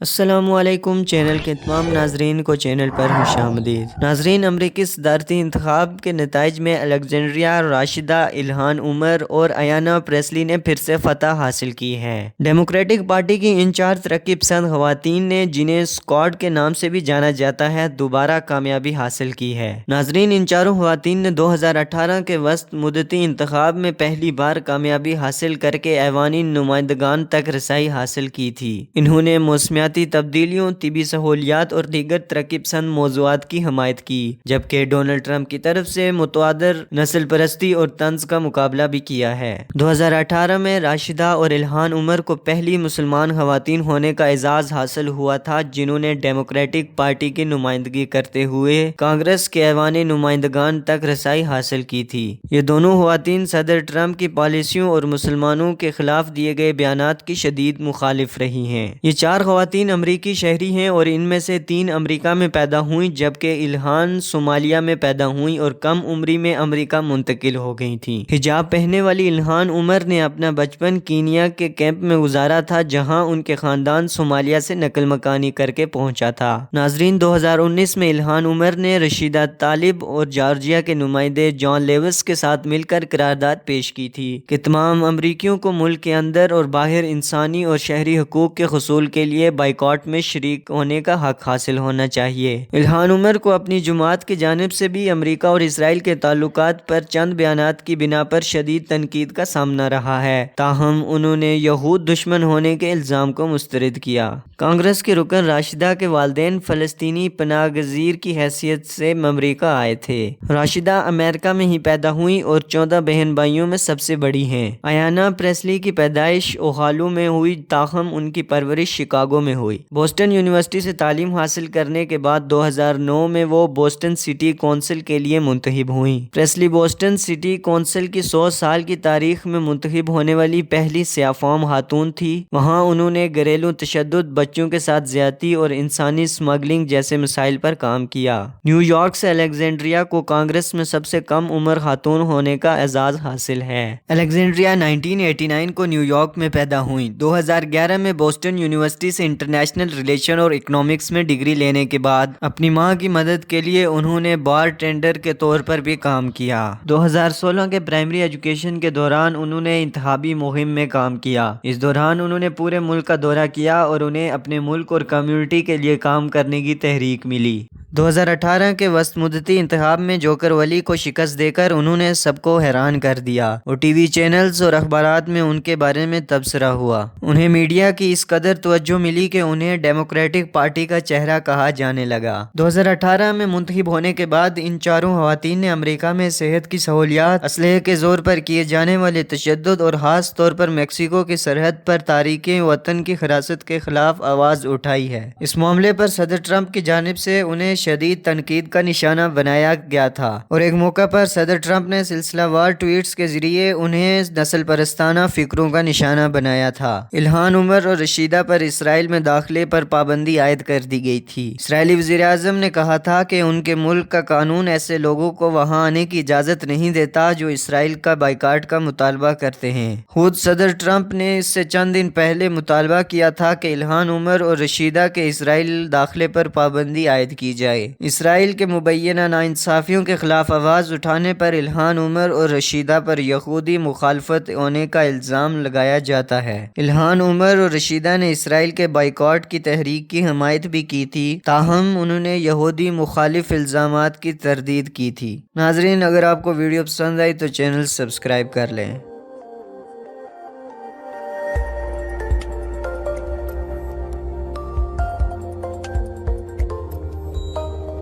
السلام علیکم چینل کے تمام ناظرین کو چینل پر خوش آمدید۔ ناظرین، امریکی صدارتی انتخاب کے نتائج میں الیگزینڈریا راشدہ، الہان عمر اور ایانا پریسلی نے پھر سے فتح حاصل کی ہے۔ ڈیموکریٹک پارٹی کی ان چار ترقی پسند خواتین نے، جنہیں اسکواڈ کے نام سے بھی جانا جاتا ہے، دوبارہ کامیابی حاصل کی ہے۔ ناظرین، ان چاروں خواتین نے 2018 کے وسط مدتی انتخاب میں پہلی بار کامیابی حاصل کر کے ایوانی نمائندگان تک رسائی حاصل کی تھی۔ انہوں نے موسمیاتی تبدیلیوں، طبی سہولیات اور دیگر ترقی پسند موضوعات کی حمایت کی، جبکہ ڈونلڈ ٹرمپ کی طرف سے متبادر نسل پرستی اور طنز کا مقابلہ بھی کیا ہے۔ 2018 میں راشدہ اور الہان عمر کو پہلی مسلمان خواتین ہونے کا اعزاز حاصل ہوا تھا جنہوں نے ڈیموکریٹک پارٹی کی نمائندگی کرتے ہوئے کانگریس کے ایوانی نمائندگان تک رسائی حاصل کی تھی۔ یہ دونوں خواتین صدر ٹرمپ کی پالیسیوں اور مسلمانوں کے خلاف دیے گئے بیانات کی شدید مخالف رہی ہیں۔ یہ چار خواتین امریکی شہری ہیں اور ان میں سے 3 امریکہ میں پیدا ہوئیں، جبکہ الہان صومالیہ میں پیدا ہوئیں اور کم عمری میں امریکہ منتقل ہو گئی تھیں۔ حجاب پہننے والی الہان عمر نے اپنا بچپن کینیا کے کیمپ میں گزارا تھا، جہاں ان کے خاندان صومالیہ سے نقل مکانی کر کے پہنچا تھا۔ ناظرین، 2019 میں الہان عمر نے رشیدہ طالب اور جارجیا کے نمائندے جان لیوس کے ساتھ مل کر قرارداد پیش کی تھی کہ تمام امریکیوں کو ملک کے اندر اور باہر انسانی اور شہری حقوق کے حصول کے لیے بائیکاٹ میں شریک ہونے کا حق حاصل ہونا چاہیے۔ الہان عمر کو اپنی جماعت کی جانب سے بھی امریکہ اور اسرائیل کے تعلقات پر چند بیانات کی بنا پر شدید تنقید کا سامنا رہا ہے، تاہم انہوں نے یہود دشمن ہونے کے الزام کو مسترد کیا۔ کانگریس کے رکن راشدہ کے والدین فلسطینی پناہ گزیر کی حیثیت سے امریکہ آئے تھے۔ راشدہ امریکہ میں ہی پیدا ہوئی اور 14 بہن بھائیوں میں سب سے بڑی ہیں۔ ایانا پریسلی کی پیدائش اوہایو میں ہوئی، تاہم ان کی پرورش شکاگو میں ہوئی۔ بوسٹن یونیورسٹی سے تعلیم حاصل کرنے کے بعد 2009 میں وہ بوسٹن سٹی کونسل کے لیے منتخب ہوئیں۔ پریسلی بوسٹن سٹی کونسل کی 100 سال کی تاریخ میں منتخب ہونے والی پہلی سیاہ فام خاتون تھی۔ وہاں انہوں نے گھریلو تشدد، بچوں کے ساتھ زیادتی اور انسانی اسمگلنگ جیسے مسائل پر کام کیا۔ نیو یارک سے الیگزینڈریا کو کانگریس میں سب سے کم عمر خاتون ہونے کا اعزاز حاصل ہے۔ الیگزینڈریا 1989 کو نیو یارک میں پیدا ہوئیں۔ 2011 میں بوسٹن یونیورسٹی سے انٹرنیشنل ریلیشن اور اکنامکس میں ڈگری لینے کے بعد اپنی ماں کی مدد کے لیے انہوں نے بار ٹینڈر کے طور پر بھی کام کیا۔ 2016 کے پرائمری ایجوکیشن کے دوران انہوں نے انتخابی مہم میں کام کیا۔ اس دوران انہوں نے پورے ملک کا دورہ کیا اور انہیں اپنے ملک اور کمیونٹی کے لیے کام کرنے کی تحریک ملی۔ 2018 کے وسط مدتی انتخاب میں جوکر ولی کو شکست دے کر انہوں نے سب کو حیران کر دیا اور ٹی وی چینلز اور اخبارات میں ان کے بارے میں تبصرہ ہوا۔ انہیں میڈیا کی اس قدر توجہ ملی کہ انہیں ڈیموکریٹک پارٹی کا چہرہ کہا جانے لگا۔ 2018 میں منتخب ہونے کے بعد ان چاروں خواتین نے امریکہ میں صحت کی سہولیات، اسلحے کے زور پر کیے جانے والے تشدد اور خاص طور پر میکسیکو کی سرحد پر تارکین وطن کی حراست کے خلاف آواز اٹھائی ہے۔ اس معاملے پر صدر ٹرمپ کی جانب سے انہیں شدید تنقید کا نشانہ بنایا گیا تھا اور ایک موقع پر صدر ٹرمپ نے سلسلہ وار ٹویٹس کے ذریعے انہیں نسل پرستانہ فکروں کا نشانہ بنایا تھا۔ الہان عمر اور رشیدہ پر اسرائیل میں داخلے پر پابندی عائد کر دی گئی تھی۔ اسرائیلی وزیر اعظم نے کہا تھا کہ ان کے ملک کا قانون ایسے لوگوں کو وہاں آنے کی اجازت نہیں دیتا جو اسرائیل کا بائیکاٹ کا مطالبہ کرتے ہیں۔ خود صدر ٹرمپ نے اس سے چند دن پہلے مطالبہ کیا تھا کہ الہان عمر اور رشیدہ کے اسرائیل داخلے پر پابندی عائد کی جائے۔ اسرائیل کے مبینہ ناانصافیوں کے خلاف آواز اٹھانے پر الہان عمر اور رشیدہ پر یہودی مخالفت ہونے کا الزام لگایا جاتا ہے۔ الہان عمر اور رشیدہ نے اسرائیل کے بائیکاٹ کی تحریک کی حمایت بھی کی تھی، تاہم انہوں نے یہودی مخالف الزامات کی تردید کی تھی۔ ناظرین، اگر آپ کو ویڈیو پسند آئی تو چینل سبسکرائب کر لیں۔